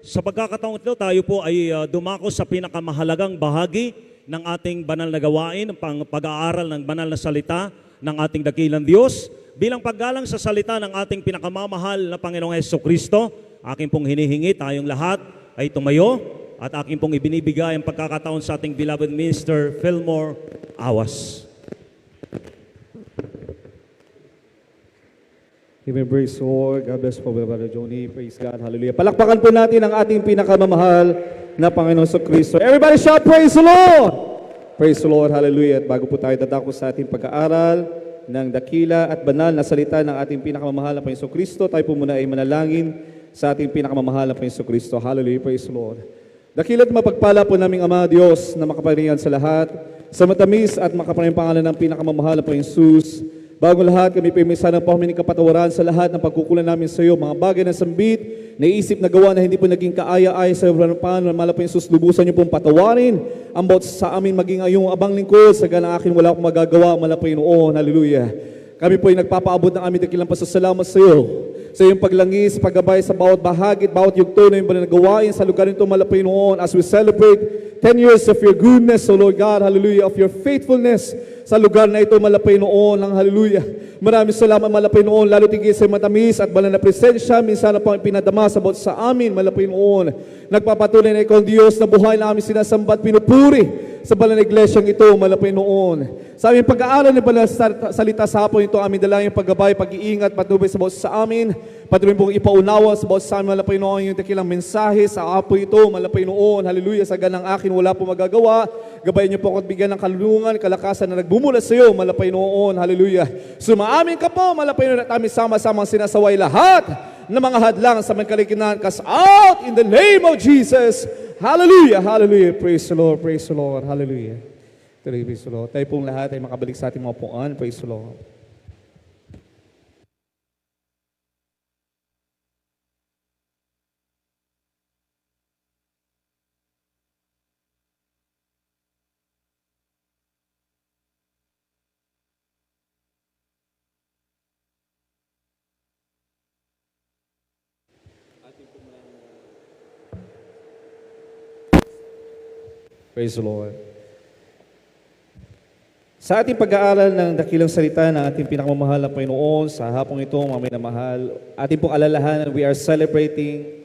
Sa pagkakataong ito, tayo po ay dumako sa pinakamahalagang bahagi ng ating banal na gawain, ang pag-aaral ng banal na salita ng ating dakilang Diyos. Bilang paggalang sa salita ng ating pinakamamahal na Panginoong Jesucristo, aking pong hinihingi tayong lahat ay tumayo at aking pong ibinibigay ang pagkakataon sa ating beloved Minister Fillmore Awas. Amen. Praise the Lord. God bless po, Brother Johnny. Praise God. Hallelujah. Palakpakan po natin ang ating pinakamamahal na Panginoon Jesucristo. Everybody shout, praise the Lord! Praise the Lord. Hallelujah. At bago po tayo dadako sa ating pag-aaral ng dakila at banal na salita ng ating pinakamamahal na Panginoon Jesucristo, tayo po muna ay manalangin sa ating pinakamamahal na Panginoon Jesucristo. Hallelujah. Praise the Lord. Dakila at mapagpala po naming Ama Diyos na makapangyarihan sa lahat, sa matamis at makapangyarihang pangalan ng pinakamamahal na Panginoon Jesus. Bago lahat, kami po minsan po kami kapatawaran sa lahat ng pagkukulan namin sa iyo, mga bagay na sambit, naisip na gawa na hindi po naging kaaya-ay sa iyo, mala po yung suslubusan niyo pong patawarin, ang bawat sa amin maging ayong abang lingkod, sa gana akin wala akong magagawa, mala po yung noon, hallelujah. Kami po ay nagpapaabot ng aming dakilang pasasalamat sa iyo, sa iyong paglangis, paggabay sa bawat bahagi, bawat yugto na yung gawain sa lugar nito, mala po yung noon, as we celebrate 10 years of your goodness, O Lord God, hallelujah, of your faithfulness, sa lugar na ito, malapay noon, ang hallelujah. Maraming salamat, malapay noon, lalo tigil sa matamis at banal na presensya, minsan na po ang pinadama sa bawat sa amin, malapay noon. Nagpapatuloy na ikaw, Diyos, na buhay na aming sinasambat, pinupuri sa banal na iglesyang ito, malapay noon. Sa aming pag-aaral ng banal na salita sa hapon ito, aming dalangin paggabay, pag-iingat, patnubay sa bawat sa amin, patuloy pong ipaunawa sa bawat sa amin, malapay noon, yung dakilang mensahe sa hapon ito, malapay noon, hallelujah, sa ganang akin, wala po magagawa. Gabayan niyo po ako at bigyan ng kalulungan, kalakasan na nagbumula sa iyo, malapay noon, hallelujah. Sumaamin ka po, malapay noon at aming sama-samang sinasaway lahat ng mga hadlang sa mga kalikinan, cast out in the name of Jesus. Hallelujah, hallelujah. Praise the Lord, hallelujah. Praise the Lord. Tayo pong lahat ay makabalik sa ating mga puan. Praise the Lord. Praise the Lord. Sa ating pag-aaral ng dakilang salita ng ating pinakamamahal na Panginoon, sa hapong ito, mga minamahal, ating pong alalahanan, we are celebrating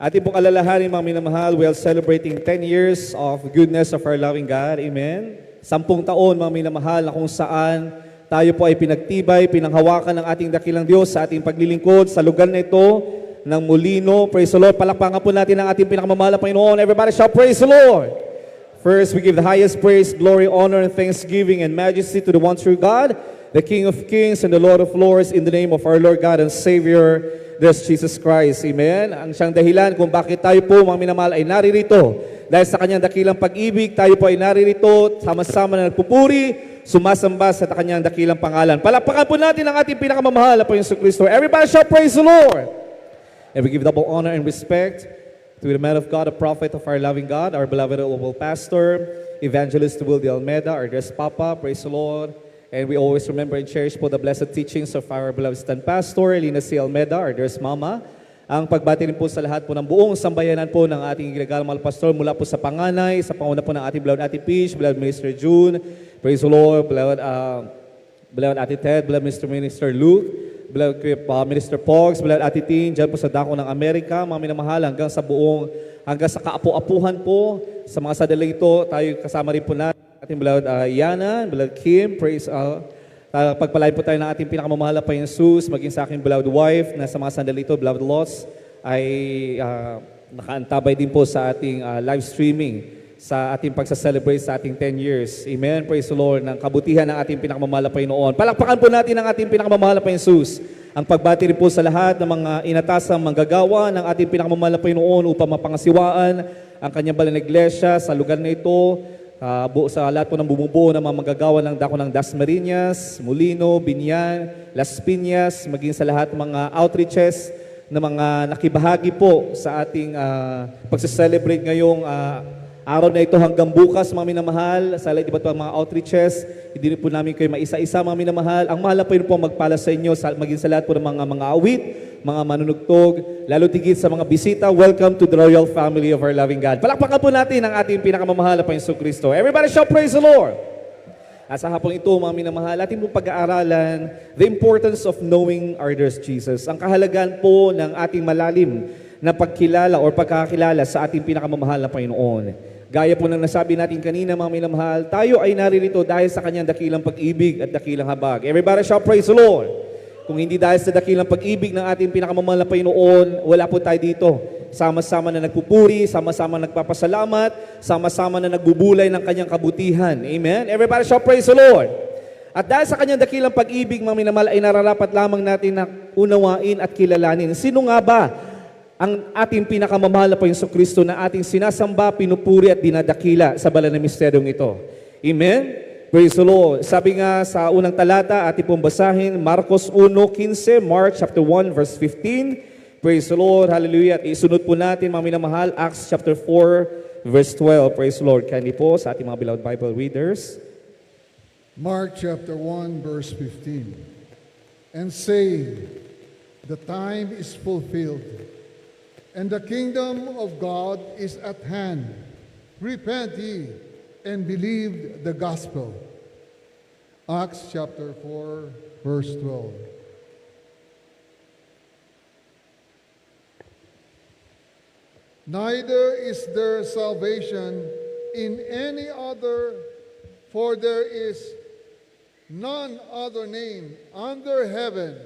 mga minamahal, we are celebrating 10 years of goodness of our loving God. Amen. 10 taon, mga minamahal, na kung saan tayo po ay pinagtibay, pinanghawakan ng ating dakilang Diyos sa ating paglilingkod sa lugar na ito ng Molino. Praise the Lord. Palakpakan po natin ang ating pinakamamahal na Panginoon. Everybody shout, praise the Lord. First, we give the highest praise, glory, honor, and thanksgiving and majesty to the one true God, the King of kings and the Lord of lords, in the name of our Lord God and Savior, there's Jesus Christ. Amen. Ang siyang dahilan kung bakit tayo po, mga minamahal, ay naririto. Dahil sa kanyang dakilang pag-ibig, tayo po ay naririto, sama-sama na nagpupuri, sumasamba sa kanyang dakilang pangalan. Palakpakan po natin ang ating pinakamamahal na Panginoon Jesucristo. Everybody shout, praise the Lord! And we give double honor and respect to the man of God, the prophet of our loving God, our beloved Oval Pastor, Evangelist Will de Almeida, our dear Papa, praise the Lord. And we always remember and cherish po the blessed teachings of our beloved stand pastor, Lina C. Almeida, our dear Mama. Ang pagbati rin po sa lahat po ng buong sambayanan po ng ating ginagalang mahal pastor mula po sa panganay, sa panguna po ng ating beloved Ate Peach, beloved Minister June, praise the Lord, beloved Ate Ted, beloved Minister Luke, beloved Minister Pogs, beloved Ate Tin, dyan po sa dako ng Amerika, mga minamahal, hanggang sa kaapu-apuhan po, sa mga sadaling ito, tayo kasama rin po natin, ating beloved Yana, beloved Kim, praise pagpalain po tayo ng ating pinakamamahal na Panginoon Jesus, maging sa aking beloved wife na sa mga sandali ito, beloved Lots, ay nakaantabay din po sa ating live streaming sa ating pagsaselebrate sa ating 10 years. Amen. Praise the Lord ng kabutihan ng ating pinakamamahal na Panginoon. Palakpakan po natin ang ating pinakamamahal na Panginoon Jesus. Ang pagbati rin po sa lahat ng mga inatasang manggagawa ng ating pinakamamahal na Panginoon upang mapangasiwaan ang kanyang banal na iglesia sa lugar na ito. Sa lahat po ng bumubuo ng mga magagawa ng dako ng Dasmariñas, Molino, Binyan, Las Piñas, maging sa lahat ng mga outreaches na mga nakibahagi po sa ating pagsaselebrate ngayong Araw na ito hanggang bukas, mga minamahal, sa iba't ibang mga outreaches, hindi rin po namin kayo maisa-isa, mga minamahal. Ang mahal na po yun po magpala sa inyo, maging sa lahat po ng mga awit, mga manunugtog, lalo tigit sa mga bisita. Welcome to the royal family of our loving God. Palakpakan po natin ang ating pinakamamahal na Panginoong Kristo. Everybody shout, praise the Lord! At sa hapong ito, mga minamahal, ating pong pag-aaralan the importance of knowing our dear Jesus. Ang kahalagan po ng ating malalim na pagkilala o pagkakilala sa ating pinakamamahal na Panginoon. Gaya po ng nasabi natin kanina, mga minamahal, tayo ay naririto dahil sa kanyang dakilang pag-ibig at dakilang habag. Everybody shout, praise the Lord! Kung hindi dahil sa dakilang pag-ibig ng ating pinakamamahal na Panginoon, wala po tayo dito. Sama-sama na nagpupuri, sama-sama nagpapasalamat, sama-sama na nagbubulay ng kanyang kabutihan. Amen? Everybody shout, praise the Lord! At dahil sa kanyang dakilang pag-ibig, mga minamahal, ay nararapat lamang natin na unawain at kilalanin. Sino nga ba ang ating pinakamamahal na Panginoong Kristo na ating sinasamba, pinupuri at dinadakila sa banal na misteryong ito? Amen? Praise the Lord. Sabi nga sa unang talata, ating pong basahin, Marcos 1:15, Mark chapter 1, verse 15. Praise the Lord. Hallelujah. At isunod po natin, mga minamahal, Acts chapter 4, verse 12. Praise the Lord. Kindly po sa ating mga beloved Bible readers. Mark chapter 1, verse 15. And saying, the time is fulfilled, and the kingdom of God is at hand. Repent ye, and believe the gospel. Acts chapter 4, verse 12. Neither is there salvation in any other, for there is none other name under heaven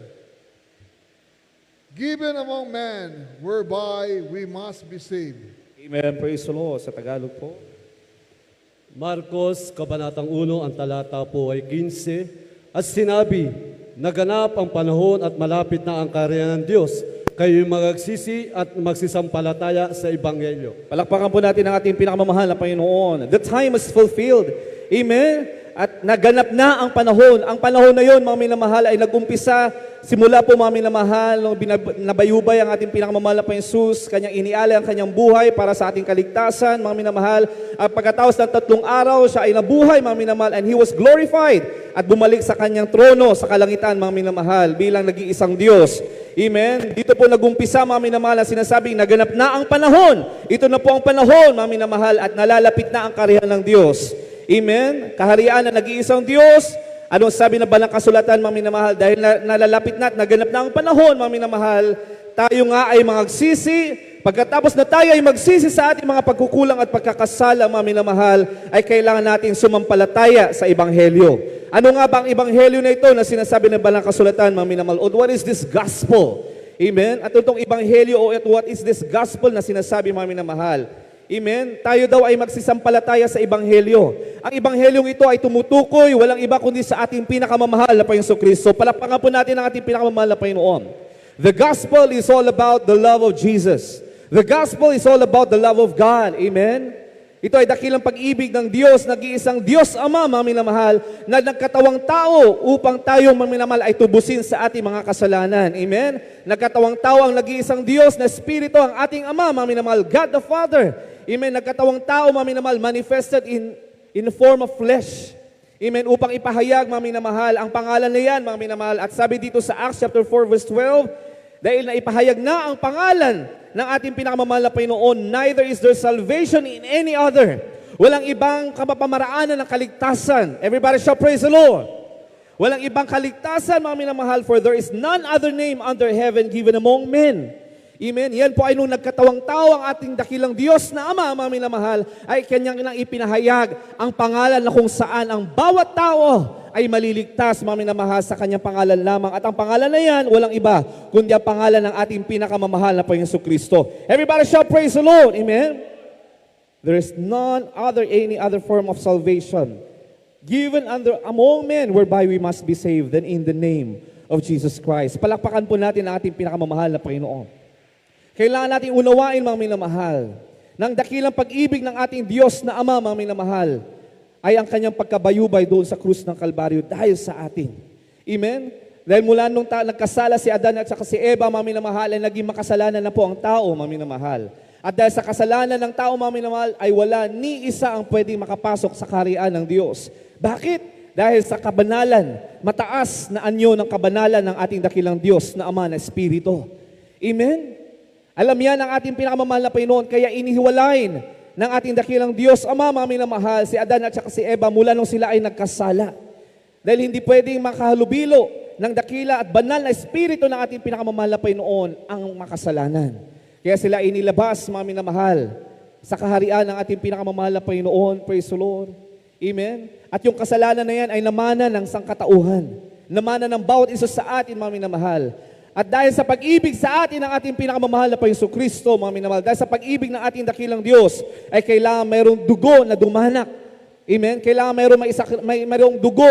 given among men whereby we must be saved. Amen. Praise the Lord. Sa Tagalog po. Marcos, Kabanatang 1, ang talata po ay 15. At sinabi, naganap ang panahon at malapit na ang kaharian ng Diyos. Kayo'y magagsisi at magsisampalataya sa Ebanghelyo. Palakpakan po natin ang ating pinakamamahal na Panginoon. The time is fulfilled. Amen? At naganap na ang panahon. Ang panahon na yon, mga minamahal, ay nag-umpisa simula po, mga minamahal, nung nabayubay ang ating pinakamamahal na Panginoon Jesus, kanyang inialay ang kanyang buhay para sa ating kaligtasan, mga minamahal. At pagkatapos ng 3 araw, siya ay nabuhay, mga minamahal, and He was glorified at bumalik sa kanyang trono sa kalangitan, mga minamahal, bilang nag-iisang Diyos. Amen? Dito po nag-umpisa, mga minamahal, ang sinasabing naganap na ang panahon. Ito na po ang panahon, mga minamahal, at nalalapit na ang kaharian ng Diyos. Amen? Kaharian na nag-iisang Diyos. Anong sabi na balang kasulatan, mga minamahal? Dahil nalalapit na at naganap na ang panahon, mga minamahal, tayo nga ay magsisi. Pagkatapos na tayo ay magsisi sa ating mga pagkukulang at pagkakasala, mga minamahal, ay kailangan natin sumampalataya sa Ebanghelyo. Ano nga ba ang Ebanghelyo na ito na sinasabi ng balang kasulatan, mga minamahal? What is this gospel? Amen? At itong Ebanghelyo, what is this gospel na sinasabi, mga minamahal? Amen? Tayo daw ay magsisampalataya sa Ebanghelyo. Ang Ebanghelyong ito ay tumutukoy, walang iba kundi sa ating pinakamamahal na Panginoon Kristo. Palakpakan po natin ang ating pinakamamahal na Panginoon. The gospel is all about the love of Jesus. The gospel is all about the love of God. Amen? Ito ay dakilang pag-ibig ng Diyos, nag-iisang Diyos Ama, mga minamahal, na nagkatawang tao upang tayong mga minamahal ay tubusin sa ating mga kasalanan. Amen? Nagkatawang tao ang nag-iisang Diyos na Espiritu, ang ating Ama, mga minamahal, God the Father. Amen? Nagkatawang tao, mga minamahal, manifested in form of flesh. Amen? Upang ipahayag, mga minamahal, ang pangalan na yan, mga minamahal. At sabi dito sa Acts chapter 4, verse 12, dahil na ipahayag na ang pangalan ng ating pinakamamahal na Panginoon, neither is there salvation in any other. Walang ibang kapapamaraanan ng kaligtasan. Everybody shall praise the Lord. Walang ibang kaligtasan, mga minamahal, for there is none other name under heaven given among men. Amen. Yan po ay nung nagkatawang tao ang ating dakilang Diyos na Ama, mga minamahal, ay kanyang nang ipinahayag ang pangalan na kung saan ang bawat tao ay maliligtas, mga minamahal, sa kanyang pangalan lamang. At ang pangalan na yan, walang iba, kundi ang pangalan ng ating pinakamamahal na Panginoon Kristo. Everybody shall praise the Lord. Amen. There is none other, any other form of salvation given among men whereby we must be saved than in the name of Jesus Christ. Palakpakan po natin ang ating pinakamamahal na Panginoon. Kailangan natin unawain, mga minamahal, ng dakilang pag-ibig ng ating Diyos na Ama, mga minamahal, ay ang kanyang pagkabayubay doon sa krus ng Kalbaryo dahil sa atin. Amen? Dahil mula nung nagkasala si Adan at saka si Eva, mga minamahal, ay naging makasalanan na po ang tao, mga minamahal. At dahil sa kasalanan ng tao, mga minamahal, ay wala ni isa ang pwedeng makapasok sa kaharian ng Diyos. Bakit? Dahil sa kabanalan, mataas na anyo ng kabanalan ng ating dakilang Diyos na Ama na Espiritu. Amen? Alam yan ang ating pinakamamahal na Panginoon, kaya inihiwalayin ng ating dakilang Diyos, Ama, mga minamahal, si Adan at saka si Eva mula nung sila ay nagkasala. Dahil hindi pwedeng makahalubilo ng dakila at banal na Espiritu ng ating pinakamamahal na Panginoon ang makasalanan. Kaya sila inilabas, mga minamahal, sa kaharian ng ating pinakamamahal na Panginoon. Praise the Lord. Amen? At yung kasalanan na yan ay namana ng sangkatauhan. Namana ng bawat isa sa atin, mga minamahal. At dahil sa pag-ibig sa atin ng ating pinakamamahal na Panginoon Kristo, mga minamahal, dahil sa pag-ibig ng ating dakilang Diyos, ay kailangan mayroong dugo na dumanak. Amen? Kailangan mayroong dugo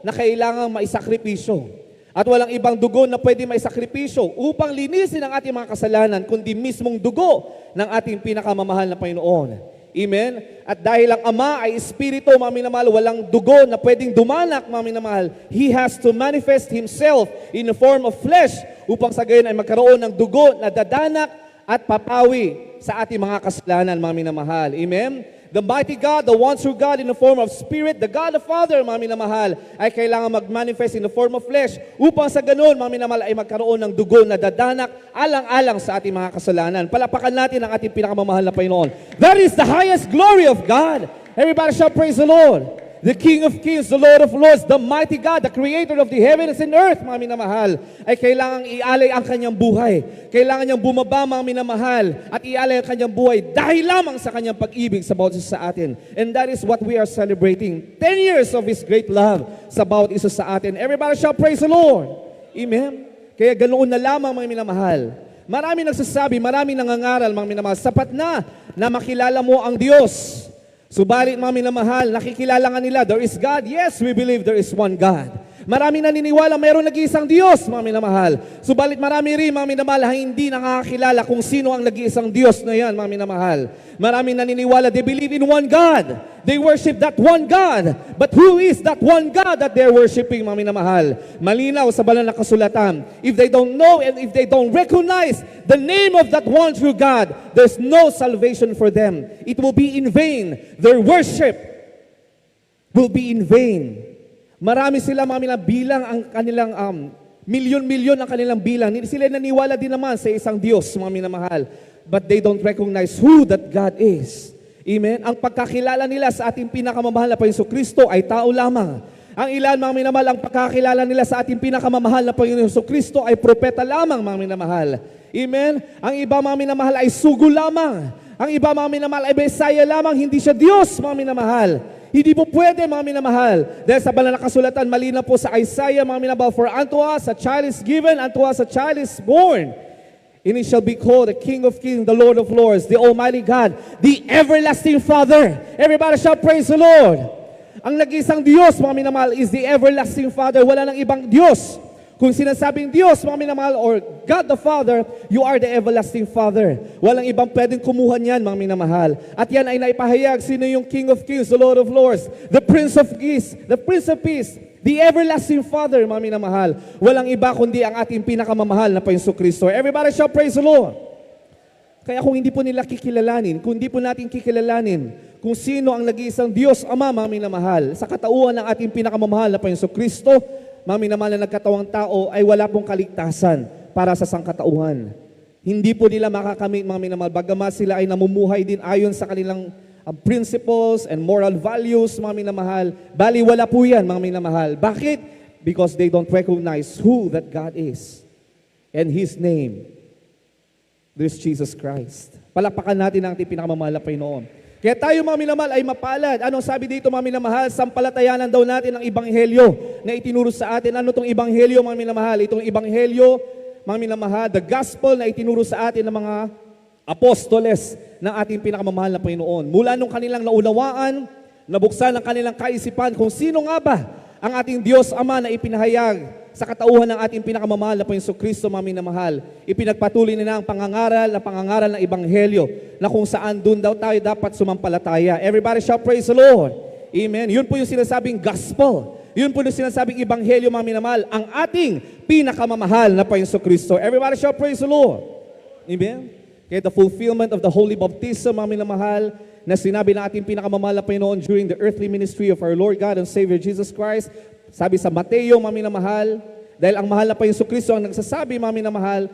na kailangan maisakripisyo. At walang ibang dugo na pwede maisakripisyo upang linisin ang ating mga kasalanan, kundi mismong dugo ng ating pinakamamahal na Panginoon. Amen? At dahil ang Ama ay Espiritu, mga minamahal, walang dugo na pwedeng dumanak, mga minamahal. He has to manifest Himself in the form of flesh upang sa gayon ay magkaroon ng dugo na dadanak at papawi sa ating mga kasalanan, mga minamahal. Amen? The mighty God, the one true God in the form of Spirit, the God the Father, mga minamahal, ay kailangan mag-manifest in the form of flesh upang sa ganun, mga minamahal, ay magkaroon ng dugo na dadanak alang-alang sa ating mga kasalanan. Palapakan natin ang ating pinakamamahal na Panginoon. That is the highest glory of God. Everybody shall praise the Lord. The King of Kings, the Lord of Lords, the mighty God, the Creator of the heavens and earth, mga minamahal, ay kailangang ialay ang kanyang buhay. Kailangan niyang bumaba, mga minamahal, at ialay ang kanyang buhay dahil lamang sa kanyang pag-ibig sa bawat isa sa atin. And that is what we are celebrating. 10 years of His great love sa bawat isa sa atin. Everybody shall praise the Lord. Amen? Kaya ganoon na lamang, mga minamahal. Marami nagsasabi, marami nangangaral, mga minamahal, sapat na makilala mo ang Diyos. Subalit, mga minamahal, nakikilala nga nila, there is God. Yes, we believe there is one God. Marami naniniwala mayroon nag-iisang Diyos, mga minamahal. Subalit marami rin, mga minamahal, hindi nakakakilala kung sino ang nag-iisang Diyos na yan, mga minamahal. Marami naniniwala, they believe in one God. They worship that one God. But who is that one God that they're worshiping, mga minamahal? Malinaw sa banal na kasulatan. If they don't know and if they don't recognize the name of that one true God, there's no salvation for them. It will be in vain. Their worship will be in vain. Marami sila, mga bilang ang kanilang milyon-milyon ang kanilang bilang. Sila naniwala din naman sa isang Diyos, mga minamahal. But they don't recognize who that God is. Amen? Ang pagkakilala nila sa ating pinakamamahal na Panginoon Kristo ay tao lamang. Ang ilan, mga minamahal, ang pagkakilala nila sa ating pinakamamahal na Panginoon Kristo ay propeta lamang, mga minamahal. Amen? Ang iba, mga minamahal, ay sugo lamang. Ang iba, mga minamahal, ay Messiah lamang. Hindi siya Diyos, mga minamahal. Hindi po pwede, mga minamahal. Dahil sa banal na kasulatan, malinaw po sa Isaiah, mga minamahal, for unto us a child is given, unto us a child is born. And he shall be called the King of Kings, the Lord of Lords, the Almighty God, the everlasting Father. Everybody shall praise the Lord. Ang nag-isang Diyos, mga minamahal, is the everlasting Father. Wala nang ibang Diyos. Kung sinasabing Diyos, mga minamahal, or God the Father, you are the everlasting Father. Walang ibang pwedeng kumuha niyan, mga minamahal. At yan ay naipahayag, sino yung King of Kings, the Lord of Lords, the Prince of Peace, the Prince of Peace, the everlasting Father, mga minamahal. Walang iba kundi ang ating pinakamamahal na Panginoon Kristo. Everybody shall praise the Lord. Kaya kung hindi po nila kikilalanin, kung hindi po natin kikilalanin kung sino ang nag-iisang Diyos, Ama, mga minamahal, sa katauhan ng ating pinakamamahal na Panginoon Kristo, mga minamahal na nagkatawang tao, ay wala pong kaligtasan para sa sangkatauhan. Hindi po nila makakamit, mga minamahal, bagamat sila ay namumuhay din ayon sa kanilang principles and moral values, mga minamahal. Bali, wala po yan, mga minamahal. Bakit? Because they don't recognize who that God is. And His name, there's Jesus Christ. Palakpakan natin ang ating pinakamamahal na Panginoon. Kaya tayo, mga minamahal, ay mapalad. Anong sabi dito, mga minamahal? Sampalatayanan daw natin ang Ebanghelyo na itinuro sa atin. Ano itong Ebanghelyo, mga minamahal? Itong Ebanghelyo, mga minamahal, the gospel na itinuro sa atin ng mga apostoles ng ating pinakamamahal na Panginoon. Mula nung kanilang naunawaan, nabuksan ang kanilang kaisipan kung sino nga ba ang ating Diyos Ama na ipinahayag sa katauhan ng ating pinakamamahal na Panginoon Kristo, mga minamahal. Ipinagpatuloy nila ang pangangaral ng Ebanghelyo na kung saan doon daw tayo dapat sumampalataya. Everybody shall praise the Lord. Amen. Yun po yung sinasabing gospel. Yun po yung sinasabing Ebanghelyo, mga minamahal. Ang ating pinakamamahal na Panginoon Kristo. Everybody shall praise the Lord. Amen. Kaya the fulfillment of the holy baptism, mga minamahal, na sinabi ng ating pinakamamahal na Panginoon during the earthly ministry of our Lord God and Savior Jesus Christ. Sabi sa Mateo, mga minamahal, dahil ang mahal na Panginoon Kristo ang nagsasabi, mga minamahal,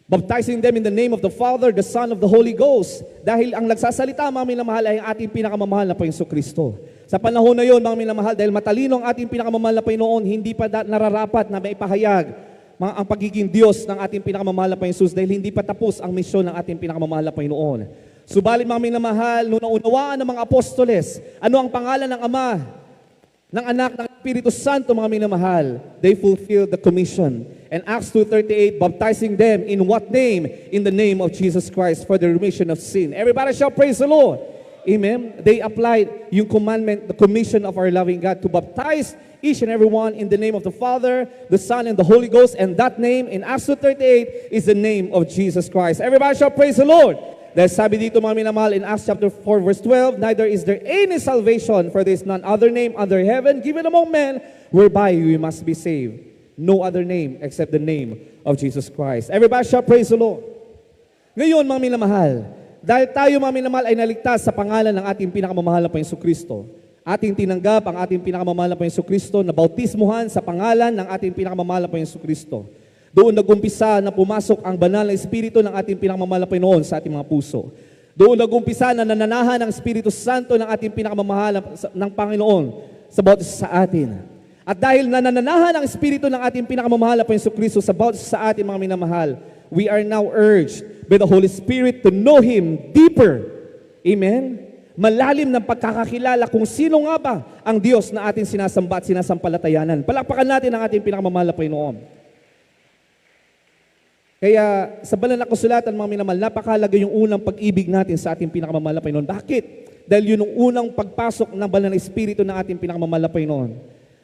baptizing them in the name of the Father, the Son, of the Holy Ghost. Dahil ang nagsasalita, mga minamahal, ay ang ating pinakamamahal na Panginoon Kristo. Sa panahon na yon, mga minamahal, dahil matalino ang ating pinakamamahal na Panginoon, hindi pa nararapat na maipahayag ang pagiging Diyos ng ating pinakamamahal na Panginoon Jesus dahil hindi pa tapos ang misyon ng ating pinakamamahal na Panginoon. Subalit, mga minamahal, nung naunawaan ng mga apostoles, ano ang pangalan ng Ama, ng Anak, ng Espiritu Santo, mga minamahal, they fulfilled the commission. And Acts 2:38, baptizing them in what name? In the name of Jesus Christ for the remission of sin. Everybody shall praise the Lord. Amen. They applied yung commandment, the commission of our loving God to baptize each and every one in the name of the Father, the Son, and the Holy Ghost. And that name in Acts 2:38 is the name of Jesus Christ. Everybody shall praise the Lord. Dahil sabi dito, mga minamahal, in Acts chapter 4 verse 12, neither is there any salvation, for there is none other name under heaven given among men whereby we must be saved. No other name except the name of Jesus Christ. Everybody shall praise the Lord. Ngayon, mga minamahal, dahil tayo, mga minamahal, ay naligtas sa pangalan ng ating pinakamamahal na Panginoong Kristo, ating tinanggap ang ating pinakamamahal na Panginoong Kristo na bautismuhan sa pangalan ng ating pinakamamahal na Panginoong Kristo. Doon nagumpisa na pumasok ang banal na Espiritu ng ating pinakamamahal na Panginoon sa ating mga puso. Doon nagumpisa na nananahan ang Espiritu Santo ng ating pinakamamahal ng Panginoon sa bawat isa sa atin. At dahil nananahan ang Espiritu ng ating pinakamamahal na Panginoong Kristo sa bawat isa sa ating mga minamahal, we are now urged by the Holy Spirit to know Him deeper. Amen? Malalim ng pagkakakilala kung sino nga ba ang Diyos na ating sinasamba at sinasampalatayanan. Palakpakan natin ang ating pinakamamahal na Panginoon. Kaya sa banal na kasulatan, mga minamahal, napakahalaga yung unang pag-ibig natin sa ating pinakamamahal na Panginoon. Bakit? Dahil yun ang unang pagpasok ng banal na Espiritu ng ating pinakamamahal na Panginoon.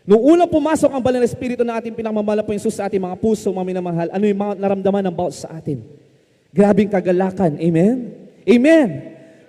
Nung unang pumasok ang banal na Espiritu ng ating pinakamamahal na Panginoon sa ating mga puso, mga minamahal, ano yung mga naramdaman ng bawat sa atin? Grabing kagalakan. Amen? Amen!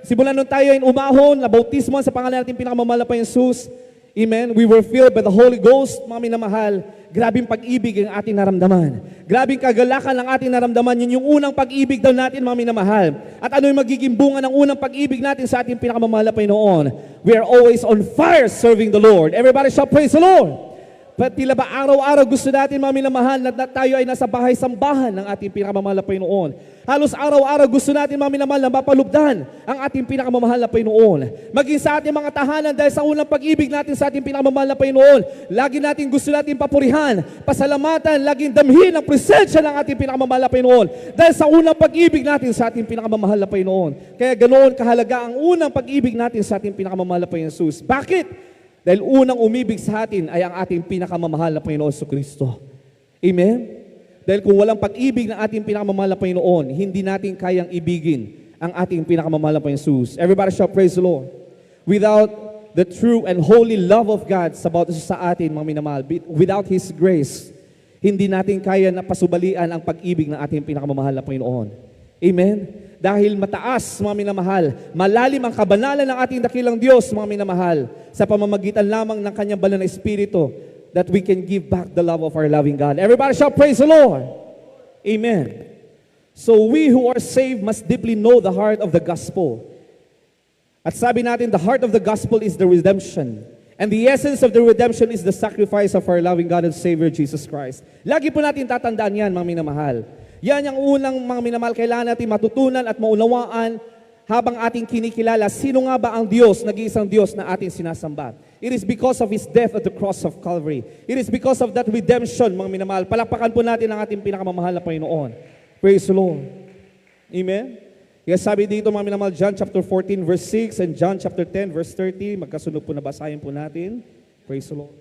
Simulan nung tayo ay umahon, na bautismo sa pangalan natin pinakamamahal na Panginoon Jesus. Amen? We were filled by the Holy Ghost, mga minamahal. Grabing pag-ibig ang ating naramdaman. Grabing kagalakan ang ating naramdaman. Yun yung unang pag-ibig daw natin, mga minamahal. At ano yung magiging bunga ng unang pag-ibig natin sa ating pinakamamahal na Panginoon? We are always on fire serving the Lord. Everybody shall praise the Lord. Tila ba araw-araw gusto natin, mga minamahal, na tayo ay nasa bahay-sambahan ng ating pinakamamahal na Panginoon. Halos araw-araw gusto natin, mga minamahal, na mapalugdan ang ating pinakamamahal na Panginoon. Maging sa ating mga tahanan, dahil sa unang pag-ibig natin sa ating pinakamamahal na Panginoon, lagi natin gusto natin papurihan, pasalamatan, laging damhin ang presensya ng ating pinakamamahal na Panginoon. Dahil sa unang pag-ibig natin sa ating pinakamamahal na Panginoon. Kaya ganoon kahalaga ang unang pag-ibig natin sa ating pinakamamahal na Panginoon Jesus. Bakit? Dahil unang umibig sa atin ay ang ating pinakamamahal na Panginoon Kristo. Amen? Dahil kung walang pag-ibig ng ating pinakamamahal na Panginoon, hindi natin kayang ibigin ang ating pinakamamahal na Panginoon Jesus. Everybody shall praise the Lord. Without the true and holy love of God sa bawat isa sa atin, mga minamahal, without His grace, hindi natin kaya na pasubalian ang pag-ibig ng ating pinakamamahal na Panginoon. Amen? Dahil mataas, mga minamahal, malalim ang kabanalan ng ating dakilang Diyos, mga minamahal, sa pamamagitan lamang ng Kanyang banal na Espiritu, that we can give back the love of our loving God. Everybody shall praise the Lord. Amen. So we who are saved must deeply know the heart of the gospel. At sabi natin, the heart of the gospel is the redemption. And the essence of the redemption is the sacrifice of our loving God and Savior, Jesus Christ. Lagi po natin tatandaan yan, mga minamahal. Yan ang unang, mga minamahal, kailangan natin matutunan at maunawaan habang ating kinikilala, sino nga ba ang Diyos, nag-iisang Diyos na ating sinasamba. It is because of His death at the cross of Calvary. It is because of that redemption, mga minamahal. Palakpakan po natin ang ating pinakamamahal na Panginoon. Praise the Lord. Amen? Kaya sabi dito, mga minamahal, John chapter 14 verse 6 and John chapter 10 verse 30, magkasunod po na basahin po natin. Praise the Lord.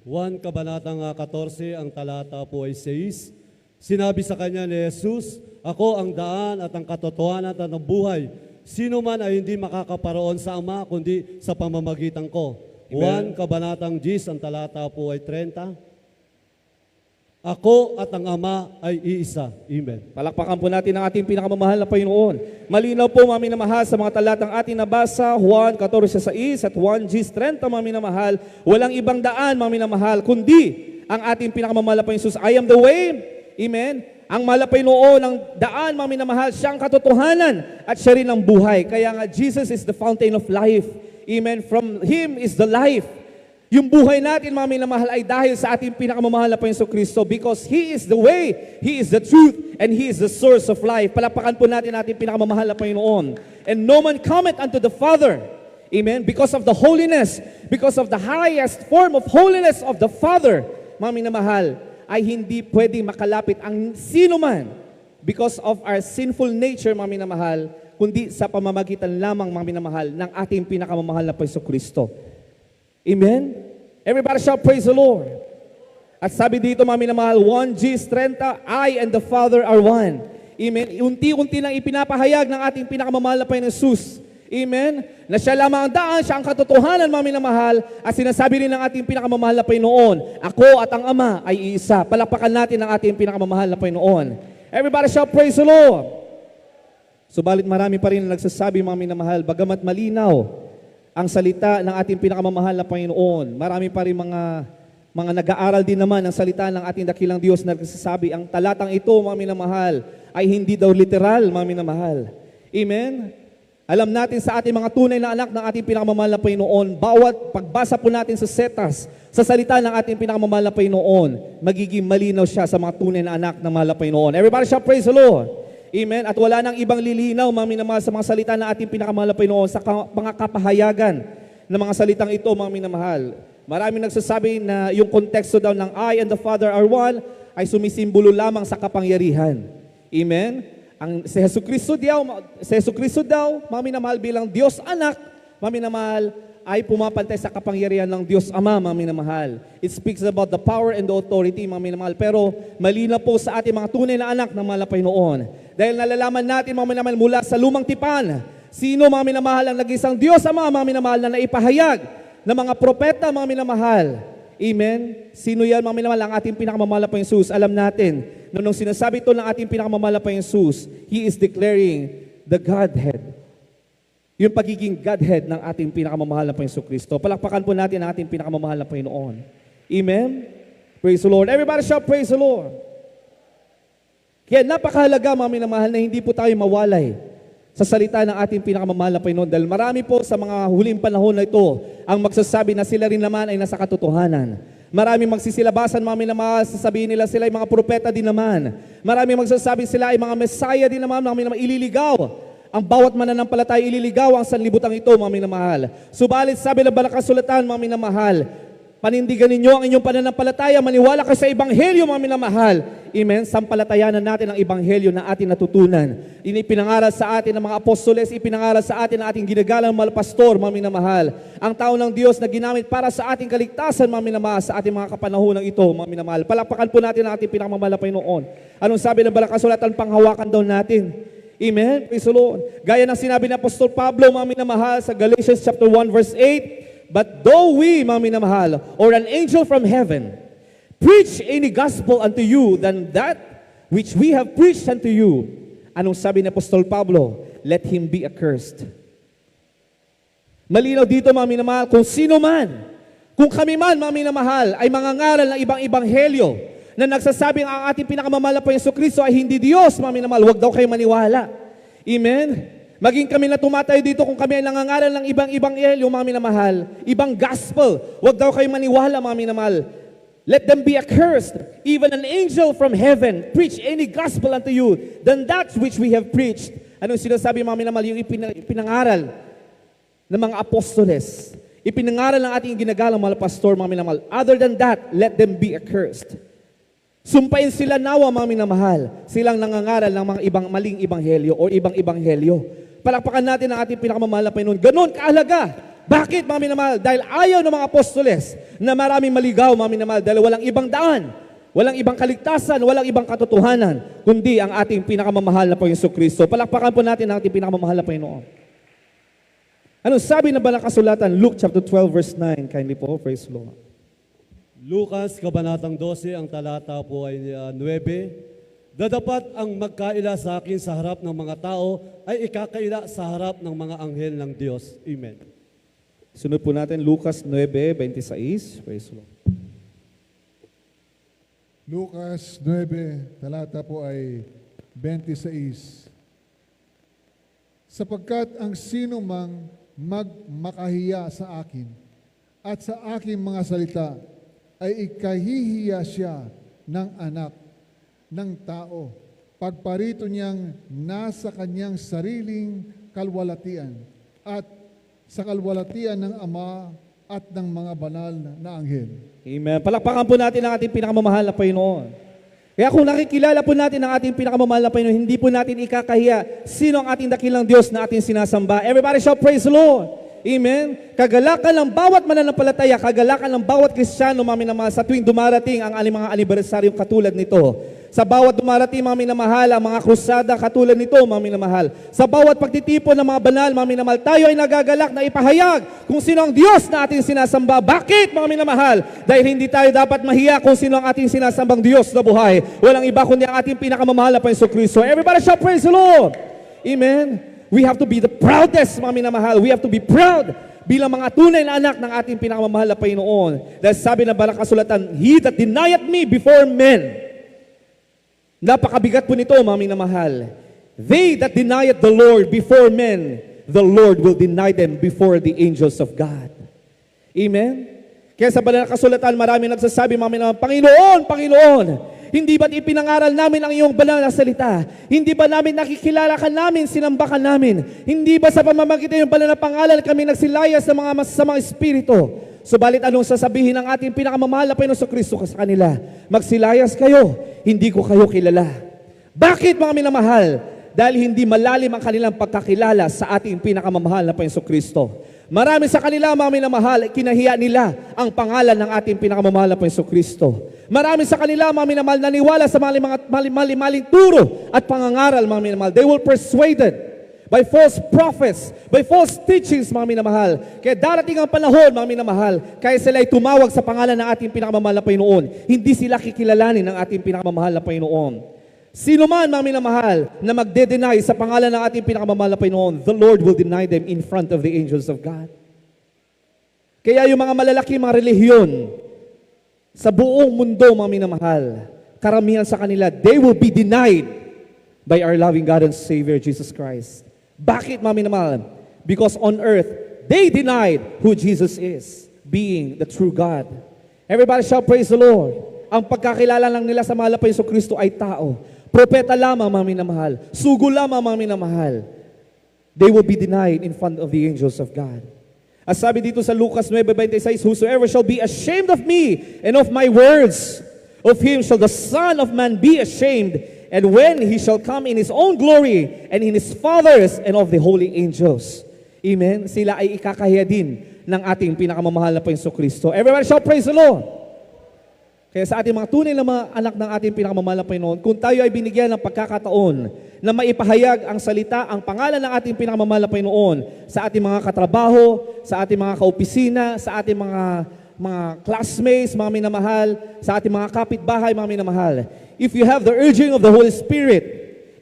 1 Kabanatang 14, ang talata po ay 6. Sinabi sa kanya ni Jesus, ako ang daan at ang katotohanan at ang buhay. Sino man ay hindi makakaparoon sa Ama, kundi sa pamamagitan ko. Amen. 1 Kabanatang 10, ang talata po ay 30. Ako at ang Ama ay iisa. Amen. Palakpakan po natin ang ating pinakamamahal na Panginoon. Malinaw po, mga minamahal, sa mga talatang ating nabasa, Juan 14:6 at 1:30, mga minamahal, walang ibang daan, mga minamahal, kundi ang ating pinakamamahal na Panginoon Jesus. I am the way. Amen. Ang malapay noo ng daan, mga minamahal, siya ang katotohanan at siya rin ang buhay. Kaya nga, Jesus is the fountain of life. Amen. From Him is the life. Yung buhay natin, mga minamahal, ay dahil sa ating pinakamamahal na Panginoon Kristo because He is the way, He is the truth, and He is the source of life. Palakpakan po natin ating pinakamamahal na Panginoon. And no man cometh unto the Father. Amen. Because of the holiness, because of the highest form of holiness of the Father, mga minamahal, ay hindi pwedeng makalapit ang sino man because of our sinful nature, mga minamahal, kundi sa pamamagitan lamang, mga minamahal, ng ating pinakamamahal na Panginoon Kristo. Amen? Everybody shout, praise the Lord. At sabi dito, mga minamahal, 1 Gs 30, I and the Father are one. Amen? Unti-unti nang ipinapahayag ng ating pinakamamahal na Panginoon Jesus. Amen? Na siya lamang ang daan, siya ang katotohanan, mga minamahal, at sinasabi rin ng ating pinakamamahal na Panginoon, ako at ang Ama ay iisa. Palakpakan natin ang ating pinakamamahal na Panginoon. Everybody shout, praise the Lord. Subalit marami pa rin nagsasabi, mga minamahal, bagamat malinaw ang salita ng ating pinakamamahal na Panginoon, marami pa rin mga nag-aaral din naman ng salita ng ating dakilang Diyos na nagsasabi, ang talatang ito, mga minamahal, ay hindi daw literal, mga minamahal. Amen? Alam natin sa ating mga tunay na anak ng ating pinakamamahal na Panginoon, bawat pagbasa po natin sa setas, sa salita ng ating pinakamamahal na Panginoon, magiging malinaw siya sa mga tunay na anak ng mahal na Panginoon. Everybody shout, praise the Lord. Amen. At wala nang ibang lilinaw, mga minamahal, sa mga salita ng ating pinakamahal na Panginoon, sa mga kapahayagan ng mga salitang ito, mga minamahal. Maraming nagsasabi na yung konteksto daw ng I and the Father are one ay sumisimbolo lamang sa kapangyarihan. Amen. Si Jesucristo daw, mga minamahal, bilang Diyos anak, mga minamahal, ay pumapantay sa kapangyarihan ng Diyos Ama, mga minamahal. It speaks about the power and the authority, mga minamahal. Pero malinaw po sa ating mga tunay na anak ng mahal na Panginoon. Dahil nalalaman natin, mga minamahal, mula sa lumang tipan, sino, mga minamahal, ang nag-isang Diyos Ama, mga minamahal, na naipahayag ng mga propeta, mga minamahal. Amen? Sino yan, mga minamahal, ang ating pinakamamahal na Panginoon Jesus? Alam natin, nung sinasabi ito ng ating pinakamamahal na Panginoon Jesus, He is declaring the Godhead. Yung pagiging Godhead ng ating pinakamamahal na Panginoon Kristo. Palakpakan po natin ang ating pinakamamahal na Panginoon. Amen? Praise the Lord. Everybody shout, praise the Lord. Kaya napakahalaga, mga minamahal, na hindi po tayo mawalay sa salita ng ating pinakamamahal na Panginoon. Dahil marami po sa mga huling panahon na ito ang magsasabi na sila rin naman ay nasa katotohanan. Maraming magsisilabasan, mga minamahal, sasabihin nila sila ay mga propeta din naman. Maraming magsasabi sila ay mga Messiah din naman, mga minamahal, ililigaw. Ang bawat mananampalataya ililigaw ang sanlibutan ito, mga minamahal. Subalit sabi ng Banal na Kasulatan, mga minamahal, panindigan ninyo ang inyong pananampalataya, maniwala kayo sa Ebanghelyo, mga minamahal. Amen? Sampalatayanan natin ang Ebanghelyo na ating natutunan. Ipinangaral sa atin ng mga apostoles, ipinangaral sa atin ng ating ginagalang mga pastor, mga minamahal. Ang tao ng Diyos na ginamit para sa ating kaligtasan, mga minamahal, sa ating mga kapanahon ng ito, mga minamahal. Palakpakan po natin ang ating pinakamamahal na Panginoon. Anong sabi ng Banal na Kasulatan? Panghawakan daw natin. Amen? Praise the Lord. Gaya ng sinabi ni Apostol Pablo, mga minamahal, sa Galatians chapter 1 verse 8, but though we, mga minamahal, or an angel from heaven, preach any gospel unto you than that which we have preached unto you. Anong sabi ni Apostol Pablo? Let him be accursed. Malinaw dito, mga minamahal, kung sino man, kung kami man, mga minamahal, ay mangangaral ng ibang ebanghelyo, na nagsasabing ang ating pinakamamahal na Panginoon Kristo ay hindi Diyos, mga minamahal, huwag daw kayo maniwala. Amen? Maging kami na tumatayo dito kung kami ay nangangaral ng ibang ebanghelyo, mga minamahal, ibang gospel, huwag daw kayo maniwala, mga minamahal. Let them be accursed. Even an angel from heaven preach any gospel unto you than that which we have preached. Anong sinasabi, mga minamahal? Yung ipinangaral ng mga apostoles. Ipinangaral ng ating ginagalang mga pastor, mga minamahal. Other than that, let them be accursed. Sumpain sila nawa, mga minamahal, silang nangangaral ng mga ibang maling ebanghelyo o ibang ebanghelyo. Palakpakan natin ang ating pinakamamahal na Panginoon. Ganon kaalaga. Bakit, mga minamahal? Dahil ayaw ng mga apostoles na maraming maligaw, mga minamahal, dahil walang ibang daan, walang ibang kaligtasan, walang ibang katotohanan, kundi ang ating pinakamamahal na Panginoon Kristo. Palakpakan po natin ang ating pinakamamahal na Panginoon. Anong sabi na ba ng kasulatan? Luke chapter 12 verse 9. Kindly po, praise the Lord. Lucas, Kabanatang 12, ang talata po ay 9. Dadapat ang magkaila sa akin sa harap ng mga tao ay ikakaila sa harap ng mga anghel ng Diyos. Amen. Sunod po natin Lucas 9:26. Praise the Lord. Lucas 9, talata po ay 26. Sapagkat ang sino mang magmakahiya sa akin at sa aking mga salita ay ikahihiya siya ng anak ng tao. Pagparito niyang nasa kanyang sariling kalwalatian at sa kalwalatian ng Ama at ng mga banal na anghel. Amen. Palakpakan po natin ang ating pinakamamahal na Panginoon. Kaya kung nakikilala po natin ang ating pinakamamahal na Panginoon, hindi po natin ikakahiya sino ang ating dakilang Diyos na ating sinasamba. Everybody shout praise the Lord. Amen. Kagalakan ng bawat mananampalataya, kagalakan ng bawat Kristiyano, mga minamahal, sa tuwing dumarating ang mga anibersaryong katulad nito. Sa bawat dumarating, mga minamahal, ang mga krusada katulad nito, mga minamahal. Sa bawat pagtitipon ng mga banal, mga minamahal, tayo ay nagagalak na ipahayag kung sino ang Diyos na ating sinasamba. Bakit, mga minamahal? Dahil hindi tayo dapat mahiya kung sino ang ating sinasambang Diyos na buhay. Walang iba kundi ang ating pinakamamahal na Panginoon Kristo. Everybody shout praise the Lord. Amen. We have to be the proudest, mga minamahal. We have to be proud bilang mga tunay na anak ng ating pinakamamahal na Panginoon. Dahil sabi ng Banal na Kasulatan, He that denieth me before men. Napakabigat po nito, mga minamahal. They that denieth the Lord before men, the Lord will deny them before the angels of God. Amen? Kaya sa Banal na Kasulatan, marami nagsasabi, mga minamahal, Panginoon, Panginoon, hindi ba't ipinangaral namin ang iyong banal na salita? Hindi ba namin nakikilala ka namin, sinamba ka namin? Hindi ba sa pamamagitan ng banal na pangalan kami nagsilayas ng mga masasamang espiritu? Subalit anong sasabihin ng ating pinakamamahal na Panginoon Kristo sa kanila? Magsilayas kayo, hindi ko kayo kilala. Bakit, mga minamahal? Dahil hindi malalim ang kanilang pagkakilala sa ating pinakamamahal na Panginoon Kristo. Marami sa kanila, mga minamahal, kinahiya nila ang pangalan ng ating pinakamamahal na Panginoon Kristo. Marami sa kanila, mga minamahal, naniwala sa mga maling turo at pangangaral, mga minamahal. They will persuaded by false prophets, by false teachings, mga minamahal. Kaya darating ang panahon, mga minamahal, kaya sila ay tumawag sa pangalan ng ating pinakamamahal na Panginoon. Hindi sila kikilalanin ng ating pinakamamahal na Panginoon. Sino man, mga minamahal, na magde-deny sa pangalan ng ating pinakamamahal na Panginoon, the Lord will deny them in front of the angels of God. Kaya yung mga malalaki, mga relihiyon, sa buong mundo, mga minamahal, karamihan sa kanila, they will be denied by our loving God and Savior, Jesus Christ. Bakit, mga minamahal? Because on earth, they denied who Jesus is, being the true God. Everybody shout praise the Lord. Ang pagkakilala lang nila sa mahal na Panginoon Kristo ay tao. Propeta lamang, mga minamahal. Sugo lamang, mga minamahal. They will be denied in front of the angels of God. As sabi dito sa Lucas 9:26, whosoever shall be ashamed of me and of my words, of him shall the Son of Man be ashamed, and when he shall come in his own glory, and in his Father's, and of the holy angels. Amen? Sila ay ikakahiya din ng ating pinakamamahal na Panginoon Kristo. Everybody shall praise the Lord. Kaya sa ating mga tunay na mga anak ng ating pinakamamahal na Panginoon, kung tayo ay binigyan ng pagkakataon na maipahayag ang salita, ang pangalan ng ating pinakamamahal na Panginoon sa ating mga katrabaho, sa ating mga kaopisina, sa ating mga classmates, mga minamahal, sa ating mga kapitbahay, mga minamahal. If you have the urging of the Holy Spirit,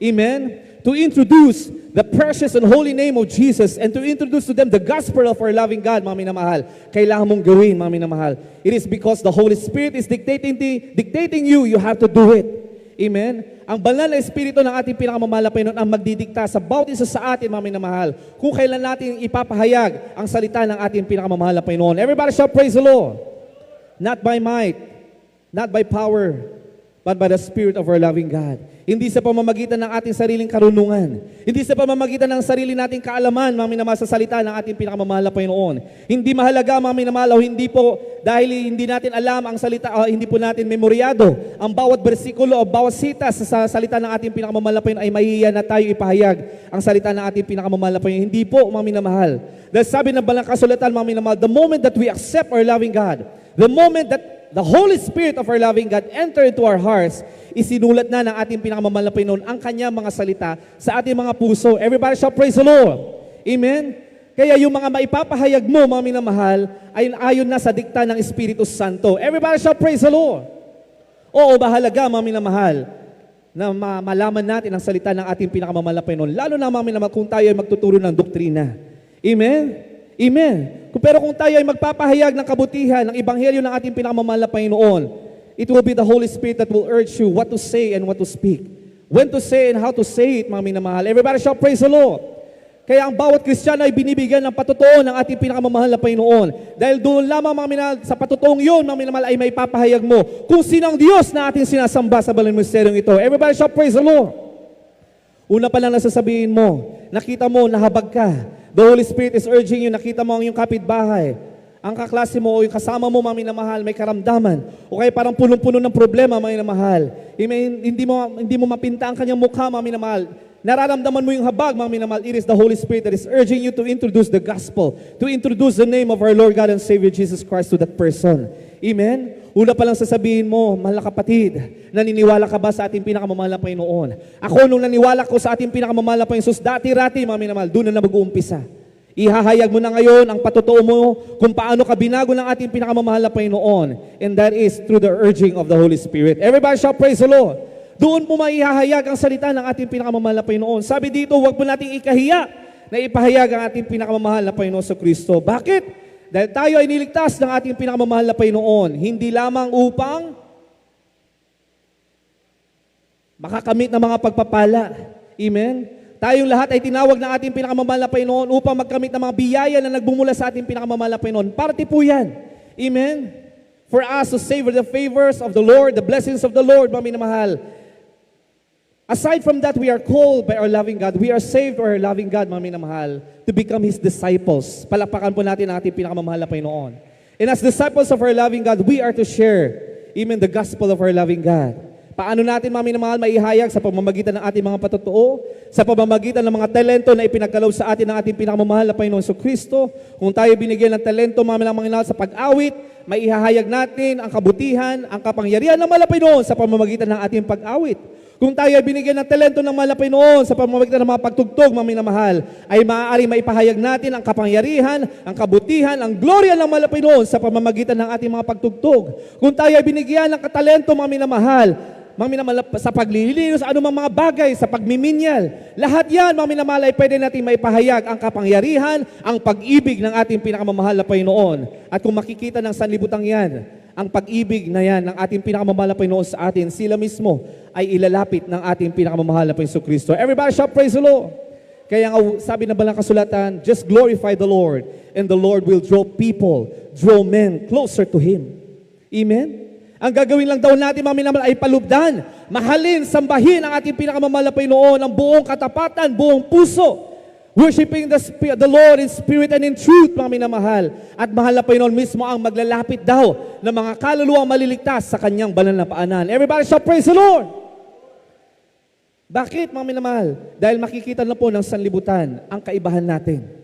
amen, to introduce the precious and holy name of Jesus and to introduce to them the gospel of our loving God, mga minamahal, kailangan mong gawin, mga minamahal. It is because the Holy Spirit is dictating you, you have to do it. Amen? Ang banal na Espiritu ng ating pinakamamahal na Panginoon ang magdidikta sa bawat isa sa atin, mga minamahal, kung kailan natin ipapahayag ang salita ng ating pinakamamahal na Panginoon. Everybody shall praise the Lord. Not by might, not by power, but by the Spirit of our loving God. Hindi sa pamamagitan ng ating sariling karunungan. Hindi sa pamamagitan ng sarili nating kaalaman, mga minamahal, sa salita ng ating pinakamamahal na Panginoon. Hindi mahalaga, mga minamahal, o hindi po dahil hindi natin alam ang salita, hindi po natin memoryado ang bawat bersikulo o bawat sita sa salita ng ating pinakamamahal na Panginoon, ay mahihiya na tayo ipahayag ang salita ng ating pinakamamahal na Panginoon. Hindi po, mga minamahal. Dahil sabi ng Banal na Kasulatan, mga minamahal, the moment that we accept our loving God, the moment that the Holy Spirit of our loving God enter into our hearts, isinulat na ng ating pinakamamahal na Panginoon ang kanyang mga salita sa ating mga puso. Everybody shall praise the Lord. Amen? Kaya yung mga maipapahayag mo, mga minamahal, ay ayon na sa dikta ng Espiritu Santo. Everybody shall praise the Lord. Oo, mahalaga, mga minamahal, na malaman natin ang salita ng ating pinakamamahal na Panginoon. Lalo na, mga minamahal, kung tayo ay magtuturo ng doktrina. Amen? Amen. Pero kung tayo ay magpapahayag ng kabutihan, ng ebanghelyo ng ating pinakamamahal na Panginoon, It will be the Holy Spirit that will urge you what to say and what to speak. When to say and how to say it, mga minamahal. Everybody shall praise the Lord. Kaya ang bawat Kristiyano ay binibigyan ng patutuo ng ating pinakamamahal na Panginoon. Dahil doon lamang, mga minamahal, sa patutuong yun, mga minamahal, ay may papahayag mo kung sino ang Diyos na ating sinasamba sa banal na misteryong ito. Everybody shall praise the Lord. Una pa lang nasasabihin mo, nakita mo, nahabag ka. The Holy Spirit is urging you, nakita mo ang iyong kapitbahay. Ang kaklase mo o yung kasama mo, mga minamahal, may karamdaman. O kaya parang punong-puno ng problema, mga minamahal. Hindi mo mapinta ang kanyang mukha, mga minamahal. Nararamdaman mo yung habag, mga minamahal. It is the Holy Spirit that is urging you to introduce the gospel, to introduce the name of our Lord God and Savior Jesus Christ to that person. Amen? Una pa lang sasabihin mo, mahal na kapatid, naniniwala ka ba sa ating pinakamamahal na Panginoon? Ako, nung naniwala ko sa ating pinakamamahal na Panginoon, sus, dati-rati, mga minamahal, doon na mag-uumpisa. Ihahayag mo na ngayon ang patutuo mo kung paano ka binago ng ating pinakamamahal na Panginoon. And that is through the urging of the Holy Spirit. Everybody shall praise the Lord. Doon po maihahayag ang salita ng ating pinakamamahal na Panginoon. Sabi dito, huwag po nating ikahiya na ipahayag ang ating pinakamamahal na Panginoon sa Kristo. Bakit? Dahil tayo ay niligtas ng ating pinakamamahal na Panginoon. Hindi lamang upang makakamit ng mga pagpapala. Amen? Tayong lahat ay tinawag ng ating pinakamamahal na Panginoon upang magkamit ng mga biyaya na nagbumula sa ating pinakamamahal na Panginoon. Parte po yan. Amen? For us to savor the favors of the Lord, the blessings of the Lord, mga minamahal. Aside from that, we are called by our loving God. We are saved by our loving God, mga minamahal, to become His disciples. Palakpakan po natin ang ating pinakamamahal na Panginoon. And as disciples of our loving God, we are to share, amen, the gospel of our loving God. Paano natin, mga minamahal, maihayag sa pamamagitan ng ating mga patutuo, sa pamamagitan ng mga talento na ipinagkaloob sa atin ng ating pinakamamahal na Panginoon sa Kristo. Kung tayo binigyan ng talento, mga minamahal, sa pag-awit, maihahayag natin ang kabutihan, ang kapangyarihan ng mahal na Panginoon sa pamamagitan ng ating pag-awit. Kung tayo ay binigyan ng talento ng mahal na Panginoon sa pamamagitan ng mga pagtugtog, mga minamahal, ay maaari maipahayag natin ang kapangyarihan, ang kabutihan, ang gloria ng mahal na Panginoon sa pamamagitan ng ating mga pagtugtog. Kung tayo ay binigyan ng katalento, mga minamahal, sa paglilinis, anumang mga bagay, sa pagmiminyal. Lahat yan, mga minamahal, ay pwede natin maipahayag ang kapangyarihan, ang pag-ibig ng ating pinakamamahal na Panginoon. At kung makikita ng sanlibutan yan, ang pag-ibig na yan ng ating pinakamamahal na Panginoon sa atin, sila mismo ay ilalapit ng ating pinakamamahal na Panginoon Kristo. Everybody shall praise the Lord. Kaya nga sabi ng Balang Kasulatan, just glorify the Lord, and the Lord will draw people, draw men closer to Him. Amen? Ang gagawin lang daw natin, mga minamahal, ay palubdan, mahalin, sambahin ang ating pinakamamahal na Panginoon ng buong katapatan, buong puso. Worshiping the Lord in spirit and in truth, mga minamahal. At mahal na Panginoon mismo ang maglalapit daw ng mga kaluluwang maliligtas sa kanyang banal na paanan. Everybody shall praise the Lord! Bakit, mga minamahal? Dahil makikita na po ng sanlibutan ang kaibahan natin.